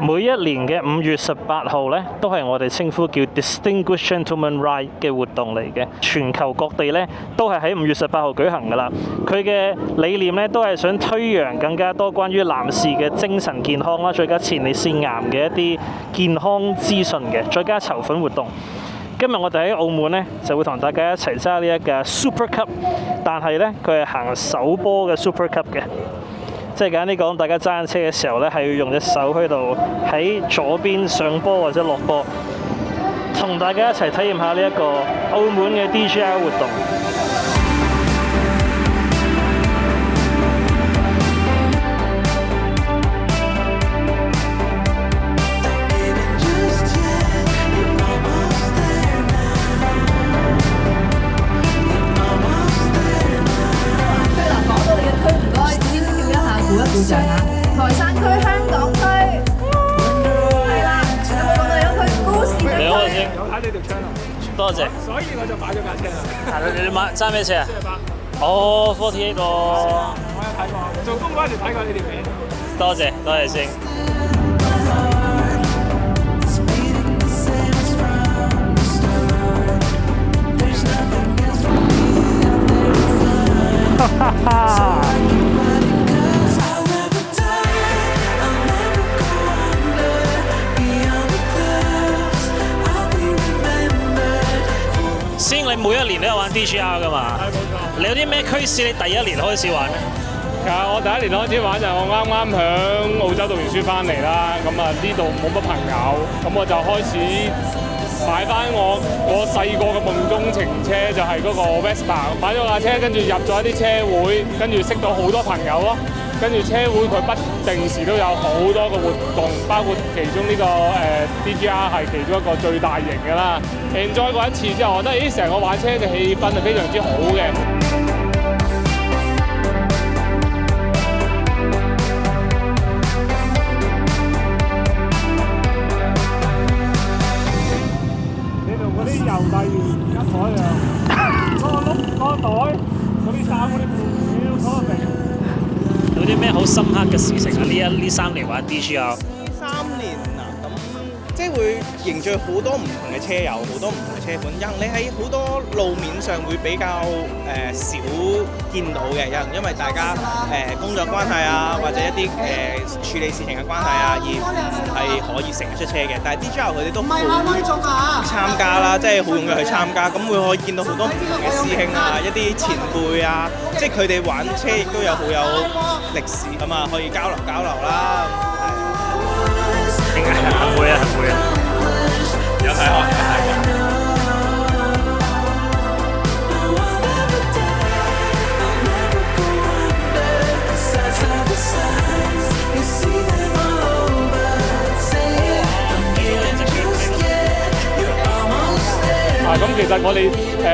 每一年嘅5月18號咧，都係我哋稱呼叫 Distinguished Gentleman Ride 嘅活動嚟嘅。全球各地咧都係喺5月18號舉行㗎啦。佢嘅理念咧都係想推揚更加多關於男士嘅精神健康啦，再加前列腺癌嘅一啲健康資訊嘅，再加籌款活動。今日我哋喺澳門咧就會同大家一齊揸呢一架 Super Cup， 但係咧佢係行手波嘅 Super Cup 嘅。即係簡單啲講，大家揸緊車嘅時候咧，係要用隻手喺度喺左邊上波或者落波，同大家一齊體驗下呢一個澳門嘅 DGR 活動。鼓掌啊！台山區、香港區，係啦，有佢故事嘅區。你好先，有睇你條槍啊！多謝。所以我就買咗架車啦。你買揸咩車啊？哦，48喎。我有睇過，做工嗰陣時睇過呢條片。多謝，多謝先。哈哈哈！先，你每一年都有玩 DGR 㗎嘛？係冇錯。你有啲咩驅使你第一年開始玩咧？其實我第一年開始玩就係我啱啱響澳洲讀完書翻嚟啦，咁啊呢度冇乜朋友，咁我就開始買翻我細個嘅夢中情車，就係嗰個 Vespa， 買咗架車，跟住入咗一啲車會，跟住識到好多朋友咯。跟住車會佢不定時都有好多個活動，包括其中呢個DGR 係其中一個最大型嘅啦。enjoy 過一次之後，我覺得成個玩車嘅氣氛係非常之好嘅。呢度嗰啲郵遞員一台啊，嗰個碌嗰個袋，嗰啲衫嗰啲褲，嗰個地。有啲咩好深刻嘅事情啊？呢3年玩 DGR。3年啊，咁即係會凝聚好多唔同嘅車友，好多唔同嘅車款。你喺好多路面上會比較少見到嘅，因為大家工作關係啊，或者一啲處理事情嘅關係啊，而唔係可以成日出車嘅。但係 DGR 佢哋都好參加啦，即係好踴躍去參加，咁會可以見到好多唔同嘅師兄啊，一啲前輩啊，即係佢哋玩車亦都有好有歷史咁啊，可以交流啦。唔會啊，有睇開。咁其實我哋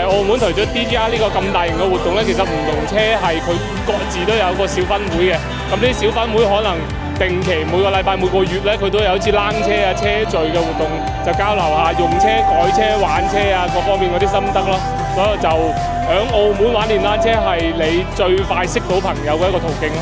澳門除咗 DGR 呢個咁大型嘅活動咧，其實唔同車係佢各自都有個小分會嘅。咁呢啲小分會可能定期每個禮拜每個月咧，佢都有一次冷車啊、車聚嘅活動，就交流下用車、改車、玩車啊各方面嗰啲心得咯。所以就喺澳門玩電單車係你最快識到朋友嘅一個途徑咯。